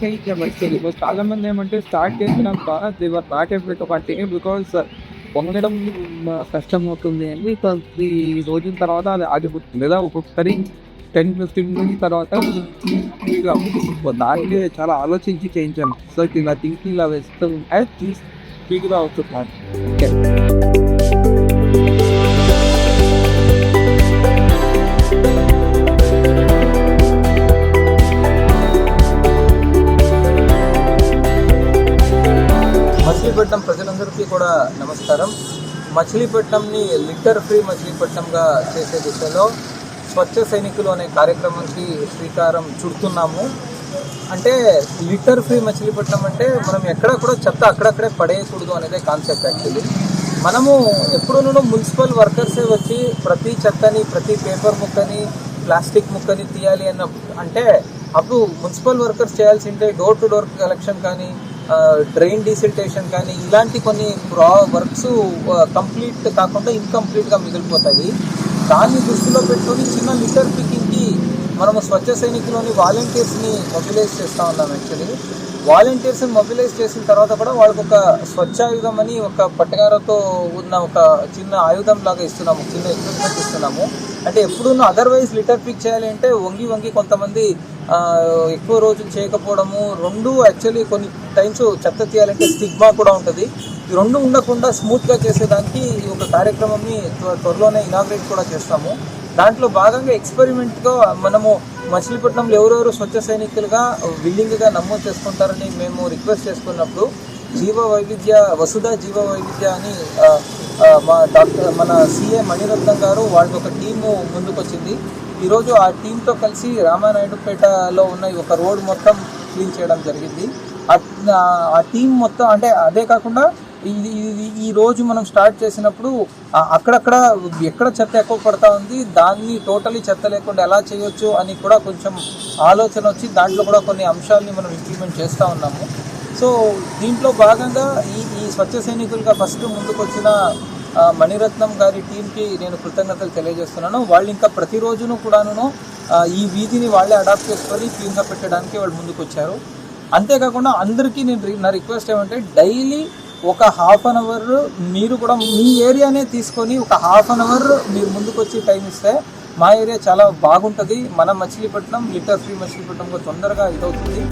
ప్రోత్సహించాం actually. చాలా మంది ఏమంటే స్టార్ట్ చేసినాక they were not able to continue because పొందడం కష్టమవుతుంది అని. ఈ రోజుల తర్వాత అది ఆగిపోతుంది. లేదా ఒక్కొక్కసారి 10-15 మినిట్స్ తర్వాత ఇక దానికి చాలా ఆలోచించి చేయించాను. సో ఇలా థింకింగ్ ఇలా వేస్తూ ఉంటే స్పీడ్‌గా అవుతున్నాను. మచిలీపట్నం ప్రజలందరికీ కూడా నమస్కారం. మచిలీపట్నంని లిటర్ ఫ్రీ మచిలీపట్నంగా చేసే దిశలో స్వచ్ఛ సైనికులు అనే కార్యక్రమానికి శ్రీకారం చుడుతున్నాము. అంటే లిటర్ ఫ్రీ మచిలీపట్నం అంటే మనం ఎక్కడ కూడా చెత్త అక్కడక్కడే పడేయకూడదు అనేదే కాన్సెప్ట్. యాక్చువల్లీ మనము ఎప్పుడూ మున్సిపల్ వర్కర్సే వచ్చి ప్రతి చెత్తని, ప్రతి పేపర్ ముక్కని, ప్లాస్టిక్ ముక్కని తీయాలి అంటే అప్పుడు మున్సిపల్ వర్కర్స్ చేయాల్సిందే డోర్ టు డోర్ కలెక్షన్ కానీ, డ్రైన్ డీసిల్టేషన్ కానీ ఇలాంటి కొన్ని వర్క్స్ కంప్లీట్ కాకుండా ఇన్కంప్లీట్గా మిగిలిపోతాయి. దాన్ని దృష్టిలో పెట్టుకొని చిన్న లిటర్ పికింగ్కి మనము స్వచ్ఛ సైనికులోని వాలంటీర్స్ని మొబిలైజ్ చేస్తూ ఉన్నాం. యాక్చువల్లీ వాలంటీర్స్ని మొబిలైజ్ చేసిన తర్వాత కూడా వాళ్ళకి ఒక స్వచ్ఛాయుధం అని ఒక పట్టగారతో ఉన్న ఒక చిన్న ఆయుధం లాగా ఇస్తున్నాము, చిన్న ఎక్విప్మెంట్ ఇస్తున్నాము. అంటే ఎప్పుడూ అదర్వైజ్ లిటర్ పిక్ చేయాలి అంటే వంగి కొంతమంది ఎక్కువ రోజులు చేయకపోవడము, రెండు యాక్చువల్లీ కొన్ని టైమ్స్ చెత్త తీయాలంటే స్టిగ్మా కూడా ఉంటుంది. ఈ రెండు ఉండకుండా స్మూత్గా చేసేదానికి ఒక కార్యక్రమాన్ని త్వరలోనే ఇనాగ్రేట్ కూడా చేస్తాము. దాంట్లో భాగంగా ఎక్స్పెరిమెంట్గా మనము మచిలీపట్నంలో ఎవరెవరు స్వచ్ఛ సైనికులుగా విల్లింగ్గా నమోదు చేసుకుంటారని మేము రిక్వెస్ట్ చేసుకున్నప్పుడు వసుధ జీవ వైవిధ్య అని మన సీఏ మణిరత్నం గారు వాళ్ళ ఒక టీము ముందుకొచ్చింది. ఈరోజు ఆ టీంతో కలిసి రామానాయుడుపేటలో ఉన్న ఒక రోడ్ మొత్తం క్లీన్ చేయడం జరిగింది. ఆ టీం మొత్తం అంటే అదే కాకుండా ఈ రోజు మనం స్టార్ట్ చేసినప్పుడు అక్కడక్కడ ఎక్కడ చెత్త ఎక్కువ పడతా ఉంది, దాన్ని టోటలీ చెత్త లేకుండా ఎలా చేయొచ్చు అని కూడా కొంచెం ఆలోచన వచ్చి దాంట్లో కూడా కొన్ని అంశాలని మనం ఇంప్లిమెంట్ చేస్తూ ఉన్నాము. సో దీంట్లో భాగంగా ఈ స్వచ్ఛ సైనికులుగా ఫస్ట్ ముందుకు వచ్చిన మణిరత్నం గారి టీంకి నేను కృతజ్ఞతలు తెలియజేస్తున్నాను. వాళ్ళు ఇంకా ప్రతిరోజును కూడాను ఈ వీధిని వాళ్ళే అడాప్ట్ చేసుకొని క్లీన్గా పెట్టడానికి వాళ్ళు ముందుకు వచ్చారు. అంతేకాకుండా అందరికీ నా రిక్వెస్ట్ ఏమంటే డైలీ ఒక హాఫ్ అన్ అవర్ మీరు కూడా మీ ఏరియానే తీసుకొని ఒక హాఫ్ అన్ అవర్ మీరు ముందుకు వచ్చి టైం ఇస్తే మా ఏరియా చాలా బాగుంటుంది. మన మచిలీపట్నం లిటర్ ఫ్రీ మచిలీపట్నంగా తొందరగా ఇదవుతుంది.